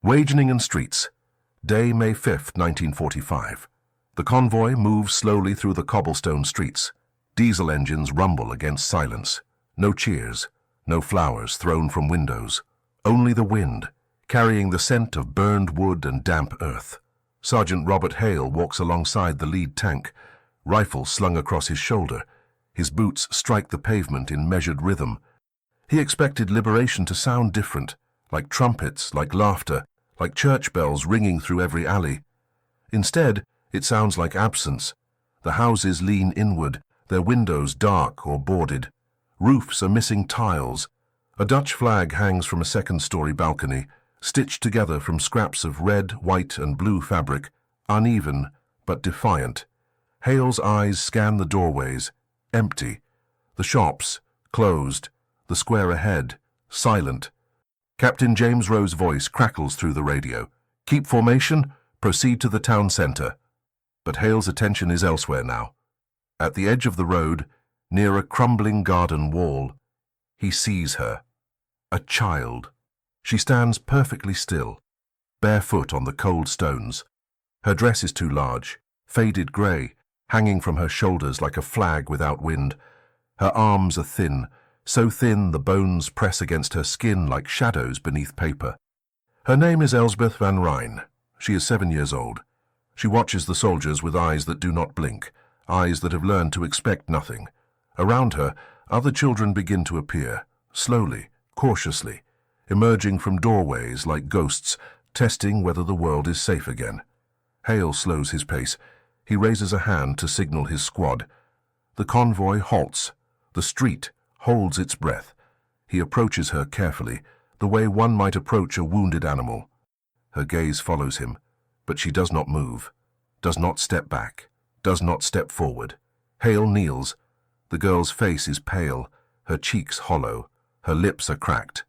Wageningen Streets. Day, May 5, 1945. The convoy moves slowly through the cobblestone streets. Diesel engines rumble against silence. No cheers, no flowers thrown from windows. Only the wind, carrying the scent of burned wood and damp earth. Sergeant Robert Hale walks alongside the lead tank, rifle slung across his shoulder. His boots strike the pavement in measured rhythm. He expected liberation to sound different, like trumpets, like laughter, like church bells ringing through every alley. Instead, it sounds like absence. The houses lean inward, their windows dark or boarded. Roofs are missing tiles. A Dutch flag hangs from a second-story balcony, stitched together from scraps of red, white, and blue fabric, uneven but defiant. Hale's eyes scan the doorways, empty. The shops, closed. The square ahead, silent. Captain James Rowe's voice crackles through the radio. Keep formation, proceed to the town centre. But Hale's attention is elsewhere now. At the edge of the road, near a crumbling garden wall, he sees her. A child. She stands perfectly still, barefoot on the cold stones. Her dress is too large, faded grey, hanging from her shoulders like a flag without wind. Her arms are thin, so thin the bones press against her skin like shadows beneath paper. Her name is Elsbeth van Rijn. She is 7 years old. She watches the soldiers with eyes that do not blink, eyes that have learned to expect nothing. Around her, other children begin to appear, slowly, cautiously, emerging from doorways like ghosts, testing whether the world is safe again. Hale slows his pace. He raises a hand to signal his squad. The convoy halts. The street holds its breath. He approaches her carefully, the way one might approach a wounded animal. Her gaze follows him, but she does not move, does not step back, does not step forward. Hale kneels. The girl's face is pale, her cheeks hollow, her lips are cracked.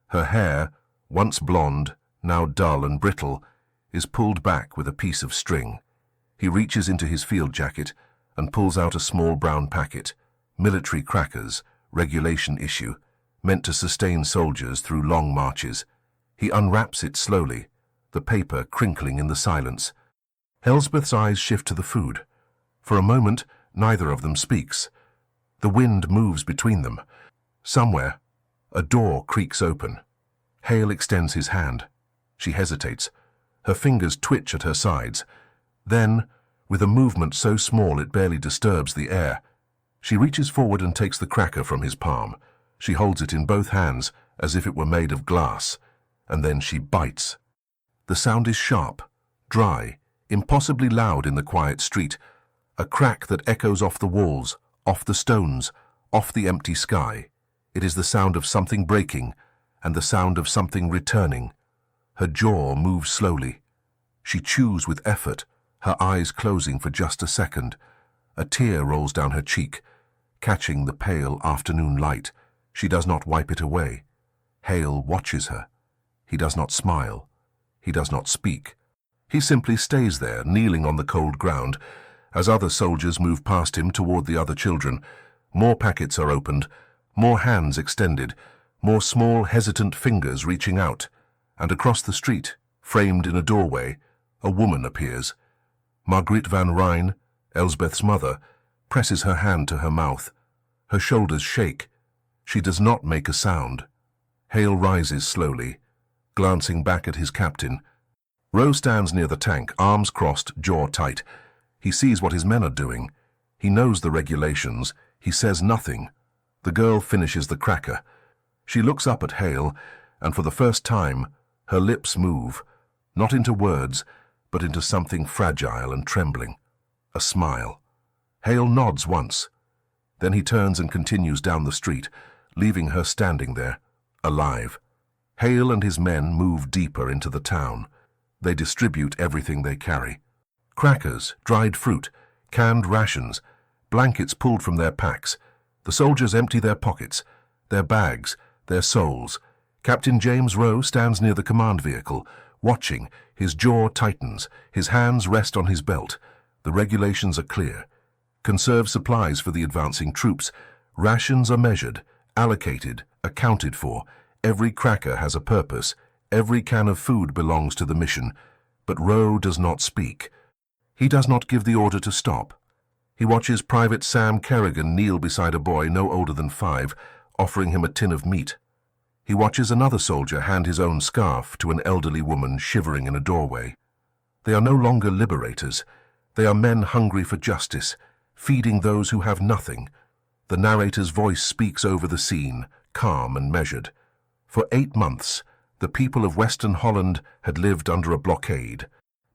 Her hair, once blonde, now dull and brittle, is pulled back with a piece of string. He reaches into his field jacket and pulls out a small brown packet. Military crackers, regulation issue, meant to sustain soldiers through long marches. He unwraps it slowly, the paper crinkling in the silence. Elsbeth's eyes shift to the food. For a moment, neither of them speaks. The wind moves between them. Somewhere, a door creaks open. Hale extends his hand. She hesitates. Her fingers twitch at her sides. Then, with a movement so small it barely disturbs the air, she reaches forward and takes the cracker from his palm. She holds it in both hands, as if it were made of glass, and then she bites. The sound is sharp, dry, impossibly loud in the quiet street, a crack that echoes off the walls, off the stones, off the empty sky. It is the sound of something breaking, and the sound of something returning. Her jaw moves slowly. She chews with effort, her eyes closing for just a second. A tear rolls down her cheek, catching the pale afternoon light. She does not wipe it away. Hale watches her. He does not smile. He does not speak. He simply stays there, kneeling on the cold ground, as other soldiers move past him toward the other children. More packets are opened, more hands extended, more small, hesitant fingers reaching out. And across the street, framed in a doorway, a woman appears. Margriet van Rijn, Elsbeth's mother, presses her hand to her mouth. Her shoulders shake. She does not make a sound. Hale rises slowly, glancing back at his captain. Rowe stands near the tank, arms crossed, jaw tight. He sees what his men are doing. He knows the regulations. He says nothing. The girl finishes the cracker. She looks up at Hale, and for the first time, her lips move, not into words, but into something fragile and trembling. A smile. Hale nods once. Then he turns and continues down the street, leaving her standing there, alive. Hale and his men move deeper into the town. They distribute everything they carry. Crackers, dried fruit, canned rations, blankets pulled from their packs. The soldiers empty their pockets, their bags, their souls. Captain James Rowe stands near the command vehicle, watching. His jaw tightens, his hands rest on his belt. The regulations are clear. Conserve supplies for the advancing troops. Rations are measured, allocated, accounted for. Every cracker has a purpose. Every can of food belongs to the mission, but Rowe does not speak. He does not give the order to stop. He watches Private Sam Kerrigan kneel beside a boy no older than 5, offering him a tin of meat. He watches another soldier hand his own scarf to an elderly woman shivering in a doorway. They are no longer liberators. They are men hungry for justice, feeding those who have nothing. The narrator's voice speaks over the scene, calm and measured. For 8 months, the people of Western Holland had lived under a blockade.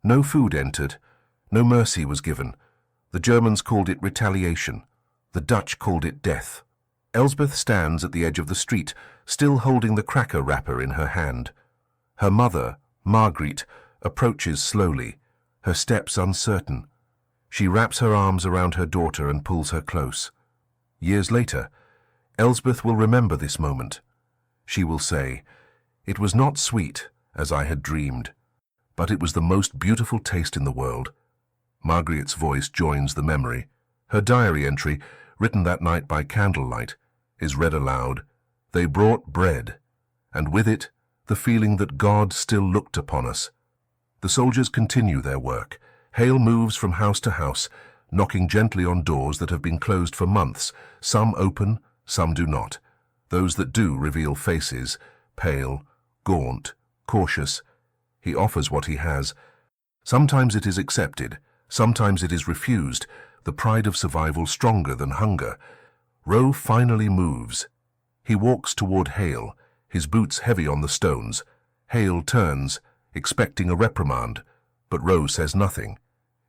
No food entered, no mercy was given. The Germans called it retaliation. The Dutch called it death. Elsbeth stands at the edge of the street, still holding the cracker wrapper in her hand. Her mother, Margaret, approaches slowly, her steps uncertain. She wraps her arms around her daughter and pulls her close. Years later, Elsbeth will remember this moment. She will say, "It was not sweet, as I had dreamed, but it was the most beautiful taste in the world." Margaret's voice joins the memory. Her diary entry, written that night by candlelight, is read aloud. They brought bread, and with it, the feeling that God still looked upon us. The soldiers continue their work. Hale moves from house to house, knocking gently on doors that have been closed for months. Some open, some do not. Those that do reveal faces, pale, gaunt, cautious. He offers what he has. Sometimes it is accepted, sometimes it is refused, the pride of survival stronger than hunger. Rowe finally moves. He walks toward Hale, his boots heavy on the stones. Hale turns, expecting a reprimand, but Rowe says nothing.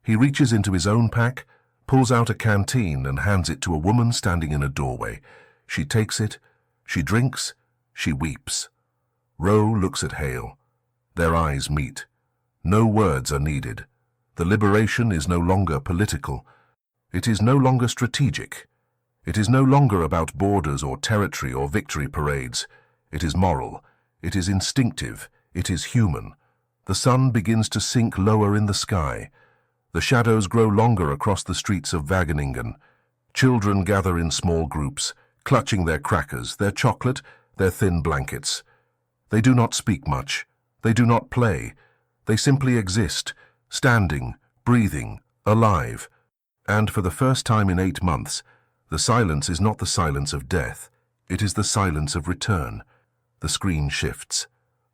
He reaches into his own pack, pulls out a canteen and hands it to a woman standing in a doorway. She takes it, she drinks, she weeps. Rowe looks at Hale. Their eyes meet. No words are needed. The liberation is no longer political. It is no longer strategic. It is no longer about borders or territory or victory parades. It is moral. It is instinctive. It is human. The sun begins to sink lower in the sky. The shadows grow longer across the streets of Wageningen. Children gather in small groups, clutching their crackers, their chocolate, their thin blankets. They do not speak much. They do not play. They simply exist, standing, breathing, alive. And for the first time in 8 months, the silence is not the silence of death. It is the silence of return. The screen shifts.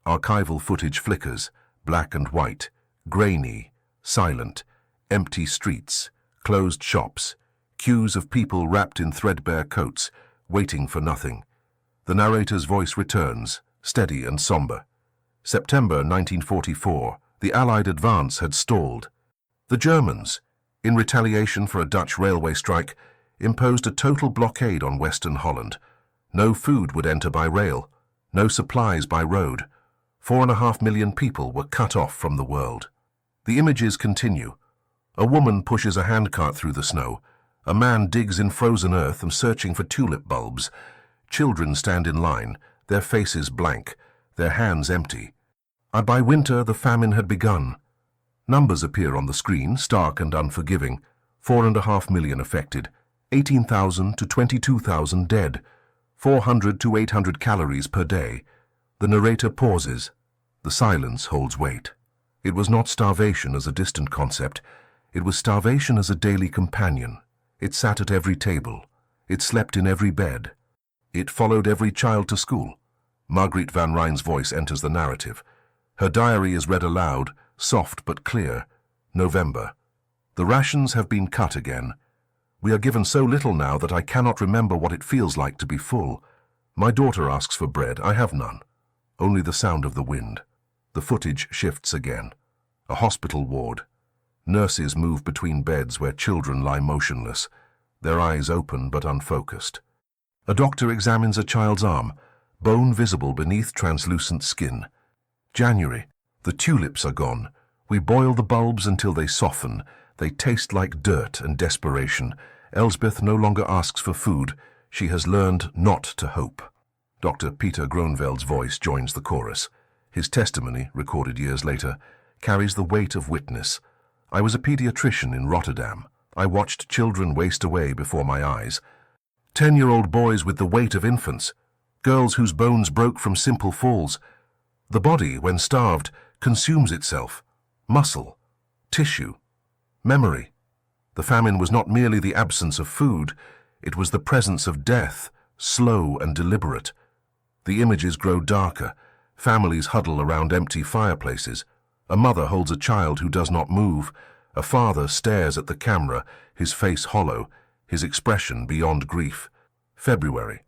Archival footage flickers, black and white, grainy, silent, empty streets, closed shops, queues of people wrapped in threadbare coats, waiting for nothing. The narrator's voice returns, steady and somber. September 1944, the Allied advance had stalled. The Germans, in retaliation for a Dutch railway strike, imposed a total blockade on Western Holland. No food would enter by rail, no supplies by road. 4.5 million people were cut off from the world. The images continue. A woman pushes a handcart through the snow. A man digs in frozen earth and searching for tulip bulbs. Children stand in line, their faces blank, their hands empty. By winter, the famine had begun. Numbers appear on the screen, stark and unforgiving. 4.5 million affected, 18,000 to 22,000 dead, 400 to 800 calories per day. The narrator pauses. The silence holds weight. It was not starvation as a distant concept. It was starvation as a daily companion. It sat at every table. It slept in every bed. It followed every child to school. Margaret Van Ryn's voice enters the narrative. Her diary is read aloud, soft but clear. November. The rations have been cut again. We are given so little now that I cannot remember what it feels like to be full. My daughter asks for bread. I have none. Only the sound of the wind. The footage shifts again. A hospital ward. Nurses move between beds where children lie motionless, their eyes open but unfocused. A doctor examines a child's arm, bone visible beneath translucent skin. January. The tulips are gone. We boil the bulbs until they soften. They taste like dirt and desperation. Elsbeth no longer asks for food. She has learned not to hope. Dr. Peter Groenveld's voice joins the chorus. His testimony, recorded years later, carries the weight of witness. I was a pediatrician in Rotterdam. I watched children waste away before my eyes. 10-year-old boys with the weight of infants. Girls whose bones broke from simple falls. The body, when starved, consumes itself. Muscle, tissue, memory. The famine was not merely the absence of food, it was the presence of death, slow and deliberate. The images grow darker. Families huddle around empty fireplaces. A mother holds a child who does not move. A father stares at the camera, his face hollow, his expression beyond grief. February.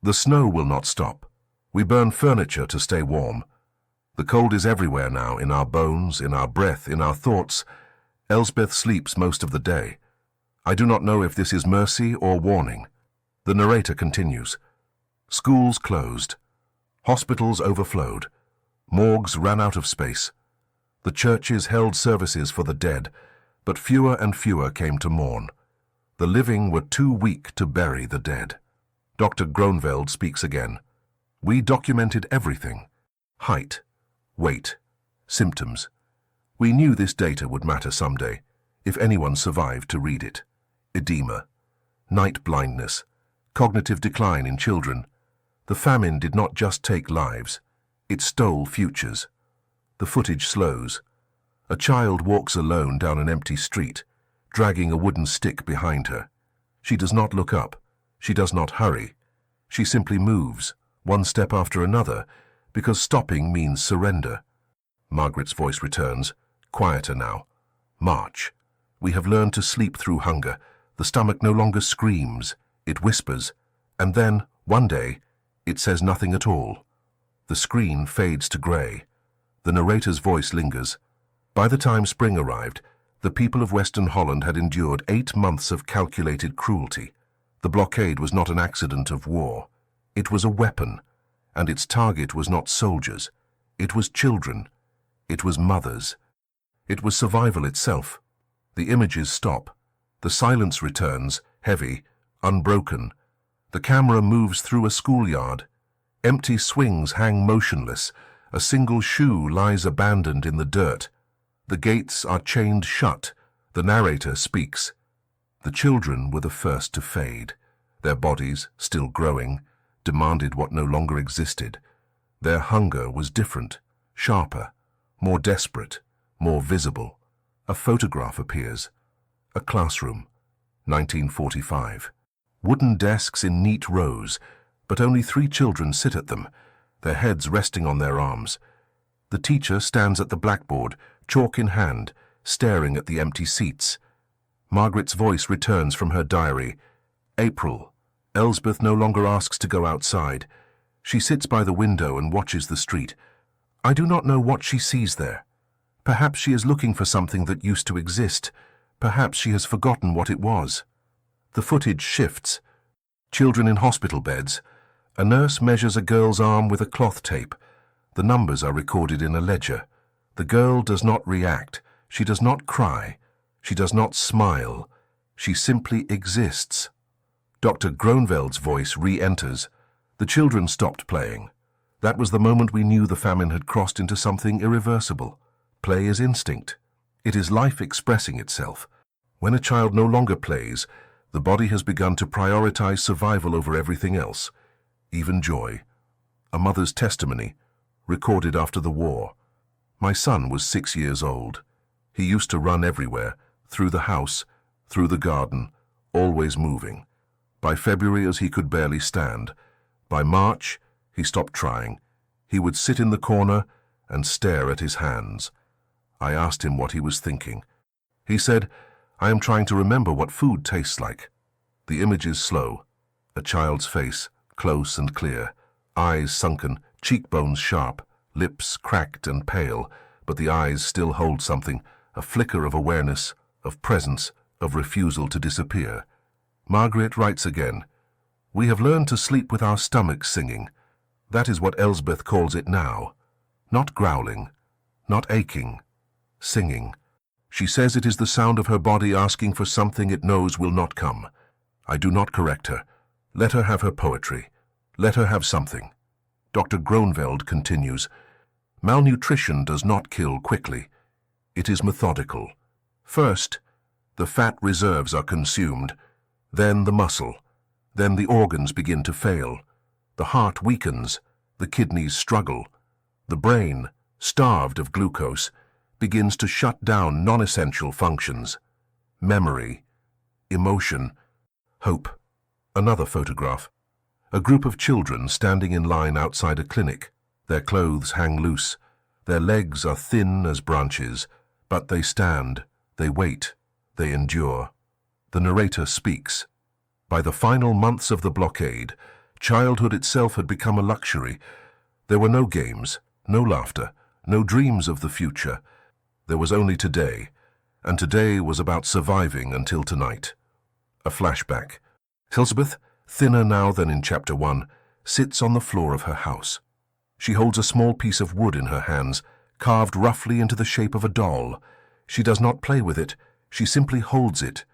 The snow will not stop. We burn furniture to stay warm. The cold is everywhere now, in our bones, in our breath, in our thoughts. Elsbeth sleeps most of the day. I do not know if this is mercy or warning. The narrator continues. Schools closed. Hospitals overflowed. Morgues ran out of space. The churches held services for the dead, but fewer and fewer came to mourn. The living were too weak to bury the dead. Dr. Groenveld speaks again. We documented everything. Height, weight, symptoms. We knew this data would matter someday, if anyone survived to read it. Edema, night blindness, cognitive decline in children. The famine did not just take lives, it stole futures. The footage slows. A child walks alone down an empty street, dragging a wooden stick behind her. She does not look up. She does not hurry. She simply moves, one step after another, because stopping means surrender. Margaret's voice returns, quieter now. March. We have learned to sleep through hunger. The stomach no longer screams, it whispers, and then, one day, it says nothing at all. The screen fades to grey. The narrator's voice lingers. By the time spring arrived, the people of Western Holland had endured 8 months of calculated cruelty. The blockade was not an accident of war. It was a weapon, and its target was not soldiers. It was children. It was mothers. It was survival itself. The images stop. The silence returns, heavy, unbroken. The camera moves through a schoolyard. Empty swings hang motionless. A single shoe lies abandoned in the dirt. The gates are chained shut. The narrator speaks. The children were the first to fade. Their bodies, still growing, demanded what no longer existed. Their hunger was different, sharper, more desperate, more visible. A photograph appears. A classroom, 1945. Wooden desks in neat rows, but only 3 children sit at them, their heads resting on their arms. The teacher stands at the blackboard, chalk in hand, staring at the empty seats. Margaret's voice returns from her diary. April. Elsbeth no longer asks to go outside. She sits by the window and watches the street. I do not know what she sees there. Perhaps she is looking for something that used to exist. Perhaps she has forgotten what it was. The footage shifts. Children in hospital beds. A nurse measures a girl's arm with a cloth tape. The numbers are recorded in a ledger. The girl does not react. She does not cry. She does not smile. She simply exists. Dr. Groenveld's voice re-enters. The children stopped playing. That was the moment we knew the famine had crossed into something irreversible. Play is instinct. It is life expressing itself. When a child no longer plays, the body has begun to prioritize survival over everything else, even joy. A mother's testimony, recorded after the war. My son was 6 years old. He used to run everywhere, through the house, through the garden, always moving. By February, as he could barely stand. By March, he stopped trying. He would sit in the corner and stare at his hands. I asked him what he was thinking. He said, I am trying to remember what food tastes like. The image is slow. A child's face, close and clear, eyes sunken, cheekbones sharp, lips cracked and pale, but the eyes still hold something, a flicker of awareness, of presence, of refusal to disappear. Margaret writes again, We have learned to sleep with our stomachs singing. That is what Elsbeth calls it now. Not growling, not aching, singing. She says it is the sound of her body asking for something it knows will not come. I do not correct her. Let her have her poetry. Let her have something. Dr. Groenveld continues, Malnutrition does not kill quickly. It is methodical. First, the fat reserves are consumed, then the muscle, then the organs begin to fail. The heart weakens, the kidneys struggle. The brain, starved of glucose, begins to shut down non-essential functions. Memory, emotion, hope. Another photograph. A group of children standing in line outside a clinic. Their clothes hang loose. Their legs are thin as branches, but they stand, they wait, they endure. The narrator speaks. By the final months of the blockade, childhood itself had become a luxury. There were no games, no laughter, no dreams of the future. There was only today, and today was about surviving until tonight. A flashback. Elizabeth, thinner now than in Chapter 1, sits on the floor of her house. She holds a small piece of wood in her hands, carved roughly into the shape of a doll. She does not play with it, she simply holds it,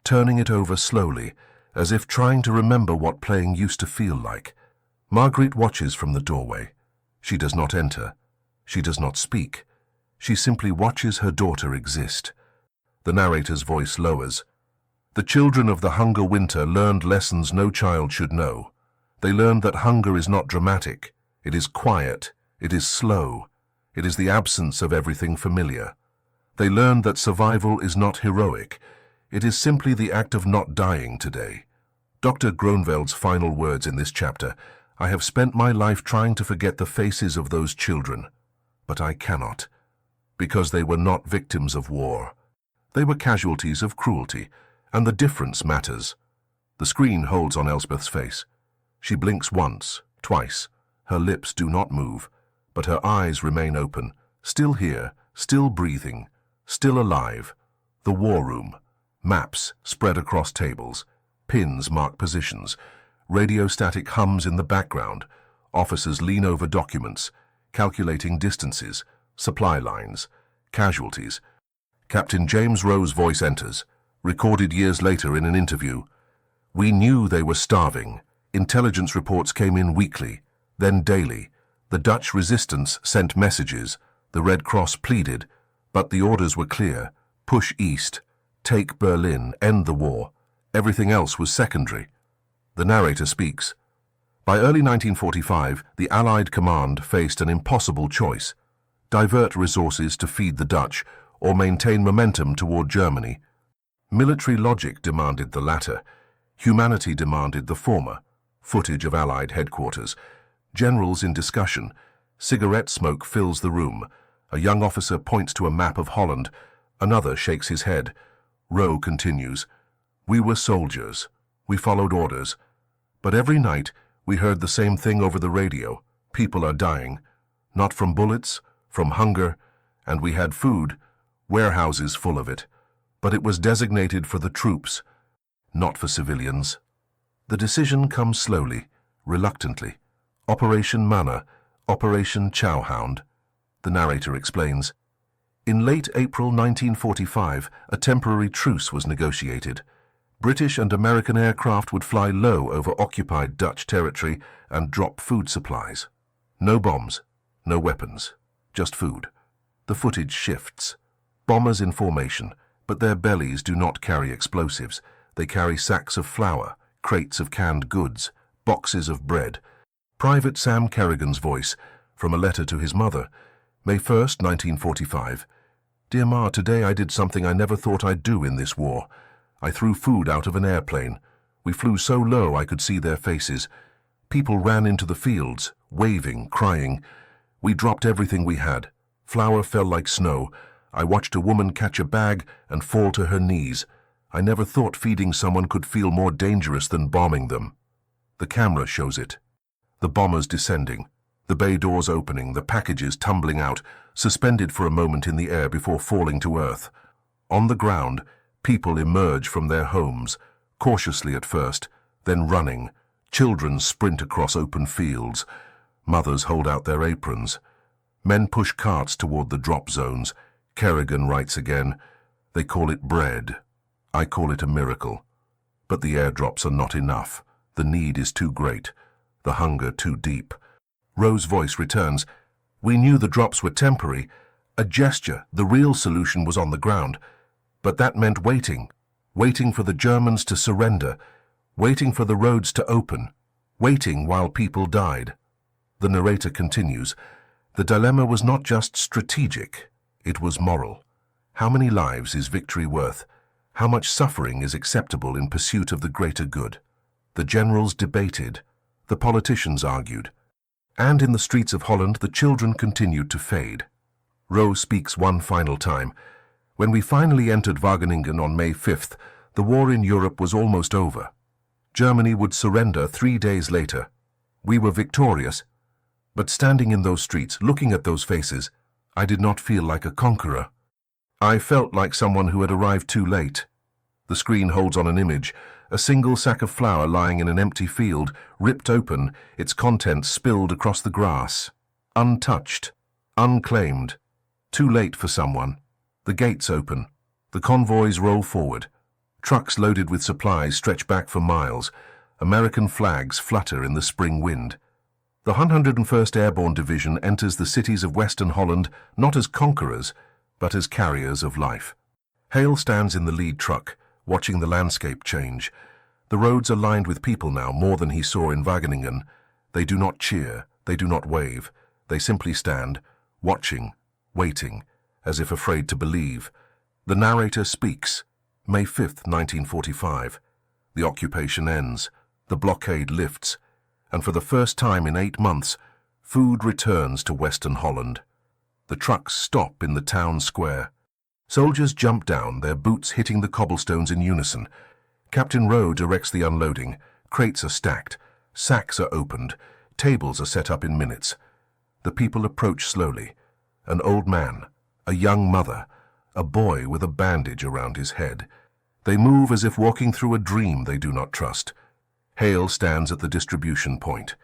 turning it over slowly, as if trying to remember what playing used to feel like. Marguerite watches from the doorway. She does not enter. She does not speak. She simply watches her daughter exist. The narrator's voice lowers. The children of the hunger winter learned lessons no child should know. They learned that hunger is not dramatic. It is quiet. It is slow. It is the absence of everything familiar. They learned that survival is not heroic. It is simply the act of not dying today. Dr. Groenveld's final words in this chapter: I have spent my life trying to forget the faces of those children, but I cannot, because they were not victims of war. They were casualties of cruelty, and the difference matters. The screen holds on Elspeth's face. She blinks once, twice. Her lips do not move, but her eyes remain open, still here, still breathing, still alive. The war room. Maps spread across tables. Pins mark positions. Radiostatic hums in the background. Officers lean over documents, calculating distances, supply lines, casualties. Captain James Rowe's voice enters, recorded years later in an interview. We knew they were starving. Intelligence reports came in weekly, then daily. The Dutch resistance sent messages. The Red Cross pleaded, but the orders were clear. Push east. Take Berlin. End the war. Everything else was secondary. The narrator speaks. By early 1945, the Allied command faced an impossible choice: divert resources to feed the Dutch or maintain momentum toward Germany. Military logic demanded the latter. Humanity demanded the former. Footage of Allied headquarters. Generals in discussion. Cigarette smoke fills the room. A young officer points to a map of Holland. Another shakes his head. Rowe continues. We were soldiers. We followed orders. But every night, we heard the same thing over the radio. People are dying. Not from bullets, from hunger, and we had food, warehouses full of it. But it was designated for the troops, not for civilians. The decision comes slowly, reluctantly. Operation Manna, Operation Chowhound. The narrator explains. In late April 1945, a temporary truce was negotiated. British and American aircraft would fly low over occupied Dutch territory and drop food supplies. No bombs, no weapons, just food. The footage shifts. Bombers in formation, but their bellies do not carry explosives. They carry sacks of flour, crates of canned goods, boxes of bread. Private Sam Kerrigan's voice, from a letter to his mother. May 1st, 1945. Dear Ma, today I did something I never thought I'd do in this war. I threw food out of an airplane. We flew so low I could see their faces. People ran into the fields, waving, crying. We dropped everything we had. Flour fell like snow. I watched a woman catch a bag and fall to her knees. I never thought feeding someone could feel more dangerous than bombing them. The camera shows it. The bombers descending. The bay doors opening, the packages tumbling out, suspended for a moment in the air before falling to earth. On the ground, people emerge from their homes, cautiously at first, then running. Children sprint across open fields. Mothers hold out their aprons. Men push carts toward the drop zones. Kerrigan writes again, they call it bread. I call it a miracle. But the airdrops are not enough. The need is too great. The hunger too deep. Rowe's voice returns. We knew the drops were temporary. A gesture, the real solution was on the ground. But that meant waiting. Waiting for the Germans to surrender. Waiting for the roads to open. Waiting while people died. The narrator continues. The dilemma was not just strategic, it was moral. How many lives is victory worth? How much suffering is acceptable in pursuit of the greater good? The generals debated, the politicians argued, and in the streets of Holland the children continued to fade. Rowe speaks one final time. When we finally entered Wageningen on May 5th, the war in Europe was almost over. Germany would surrender 3 days later. We were victorious. But standing in those streets, looking at those faces, I did not feel like a conqueror. I felt like someone who had arrived too late. The screen holds on an image, a single sack of flour lying in an empty field, ripped open, its contents spilled across the grass. Untouched, unclaimed, too late for someone. The gates open. The convoys roll forward. Trucks loaded with supplies stretch back for miles. American flags flutter in the spring wind. The 101st Airborne Division enters the cities of Western Holland not as conquerors, but as carriers of life. Hale stands in the lead truck, watching the landscape change. The roads are lined with people now, more than he saw in Wageningen. They do not cheer, they do not wave. They simply stand, watching, waiting, as if afraid to believe. The narrator speaks. May 5th, 1945. The occupation ends. The blockade lifts. And for the first time in 8 months, food returns to Western Holland. The trucks stop in the town square. Soldiers jump down, their boots hitting the cobblestones in unison. Captain Rowe directs the unloading. Crates are stacked. Sacks are opened. Tables are set up in minutes. The people approach slowly. An old man, a young mother, a boy with a bandage around his head. They move as if walking through a dream they do not trust. Hale stands at the distribution point.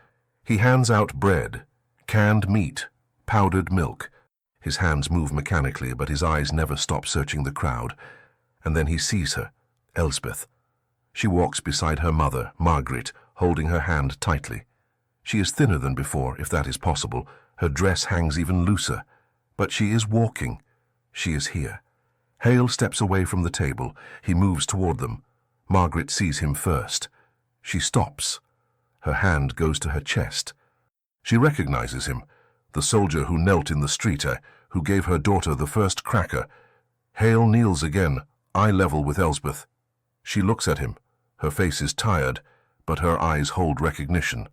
He hands out bread, canned meat, powdered milk. His hands move mechanically, but his eyes never stop searching the crowd. And then he sees her, Elsbeth. She walks beside her mother, Margaret, holding her hand tightly. She is thinner than before, if that is possible. Her dress hangs even looser. But she is walking. She is here. Hale steps away from the table. He moves toward them. Margaret sees him first. She stops. Her hand goes to her chest. She recognizes him, the soldier who knelt in the street, who gave her daughter the first cracker. Hale kneels again, eye level with Elsbeth. She looks at him. Her face is tired, but her eyes hold recognition.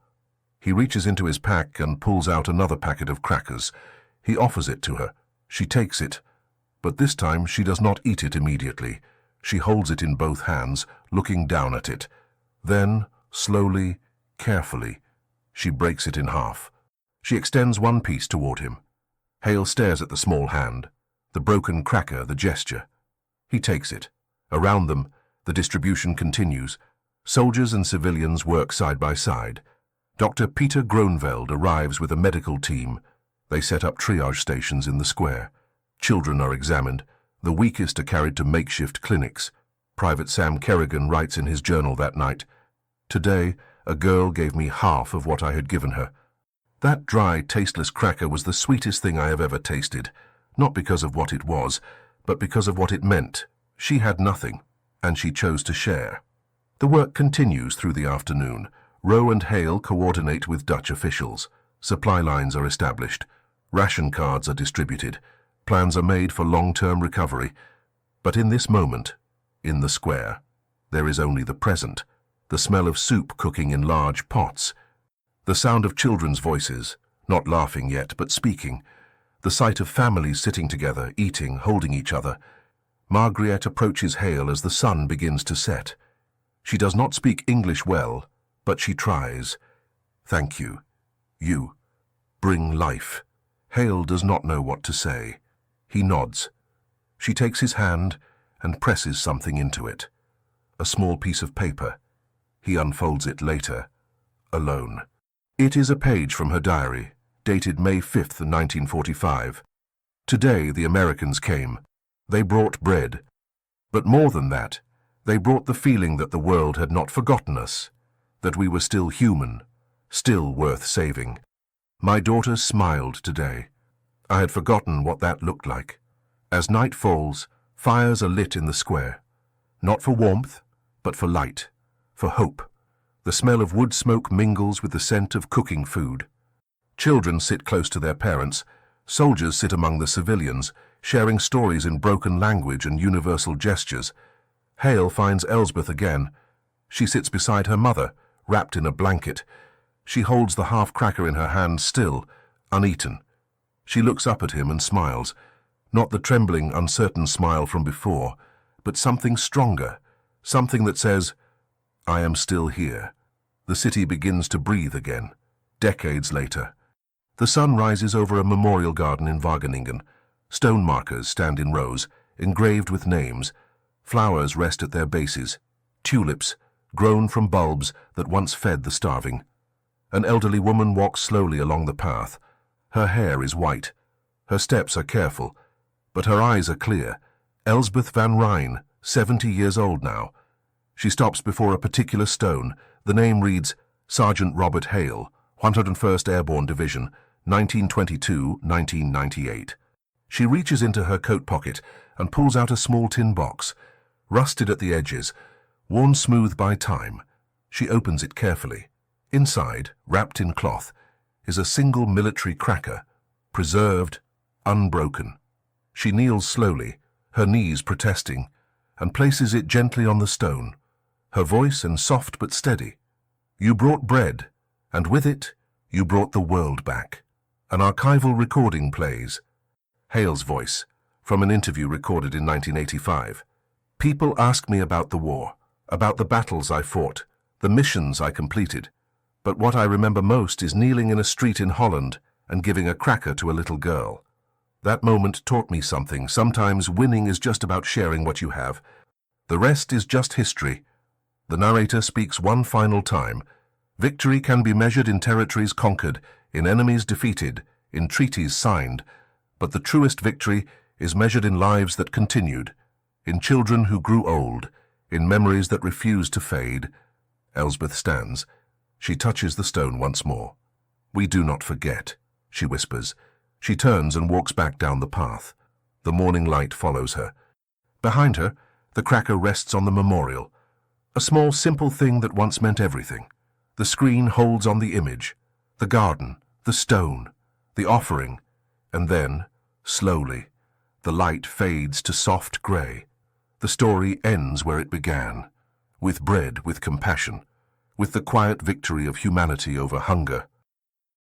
He reaches into his pack and pulls out another packet of crackers. He offers it to her. She takes it, but this time she does not eat it immediately. She holds it in both hands, looking down at it. Then, slowly, carefully, she breaks it in half. She extends one piece toward him. Hale stares at the small hand, the broken cracker, the gesture. He takes it. Around them, the distribution continues. Soldiers and civilians work side by side. Dr. Peter Groenveld arrives with a medical team. They set up triage stations in the square. Children are examined. The weakest are carried to makeshift clinics. Private Sam Kerrigan writes in his journal that night, "Today, a girl gave me half of what I had given her. That dry, tasteless cracker was the sweetest thing I have ever tasted, not because of what it was, but because of what it meant. She had nothing, and she chose to share." The work continues through the afternoon. Rowe and Hale coordinate with Dutch officials. Supply lines are established. Ration cards are distributed. Plans are made for long-term recovery. But in this moment, in the square, there is only the present, the smell of soup cooking in large pots, the sound of children's voices, not laughing yet, but speaking, the sight of families sitting together, eating, holding each other. Margaret approaches Hale as the sun begins to set. She does not speak English well, but she tries. "Thank you. You bring life." Hale does not know what to say. He nods. She takes his hand and presses something into it. A small piece of paper. He unfolds it later, alone. It is a page from her diary, dated May 5th, 1945. Today the Americans came. They brought bread. But more than that, they brought the feeling that the world had not forgotten us, that we were still human, still worth saving. My daughter smiled today. I had forgotten what that looked like. As night falls, fires are lit in the square. Not for warmth, but for light, for hope. The smell of wood smoke mingles with the scent of cooking food. Children sit close to their parents. Soldiers sit among the civilians, sharing stories in broken language and universal gestures. Hale finds Elsbeth again. She sits beside her mother, wrapped in a blanket. She holds the half-cracker in her hand still, uneaten. She looks up at him and smiles, not the trembling, uncertain smile from before, but something stronger, something that says, "I am still here." The city begins to breathe again, decades later. The sun rises over a memorial garden in Wageningen. Stone markers stand in rows, engraved with names. Flowers rest at their bases, tulips, grown from bulbs that once fed the starving. An elderly woman walks slowly along the path. Her hair is white. Her steps are careful, but her eyes are clear. Elsbeth van Rijn, 70 years old now. She stops before a particular stone. The name reads, Sergeant Robert Hale, 101st Airborne Division, 1922-1998. She reaches into her coat pocket and pulls out a small tin box, rusted at the edges, worn smooth by time. She opens it carefully. Inside, wrapped in cloth, is a single military cracker, preserved, unbroken. She kneels slowly, her knees protesting, and places it gently on the stone, her voice soft but steady. "You brought bread, and with it, you brought the world back." An archival recording plays. Hale's voice, from an interview recorded in 1985. "People ask me about the war, about the battles I fought, the missions I completed. But what I remember most is kneeling in a street in Holland and giving a cracker to a little girl. That moment taught me something. Sometimes winning is just about sharing what you have. The rest is just history." The narrator speaks one final time. Victory can be measured in territories conquered, in enemies defeated, in treaties signed. But the truest victory is measured in lives that continued, in children who grew old, in memories that refused to fade. Elsbeth stands. She touches the stone once more. "We do not forget," she whispers. She turns and walks back down the path. The morning light follows her. Behind her, the cracker rests on the memorial. A small, simple thing that once meant everything. The screen holds on the image, the garden, the stone, the offering, and then, slowly, the light fades to soft grey. The story ends where it began, with bread, with compassion, with the quiet victory of humanity over hunger.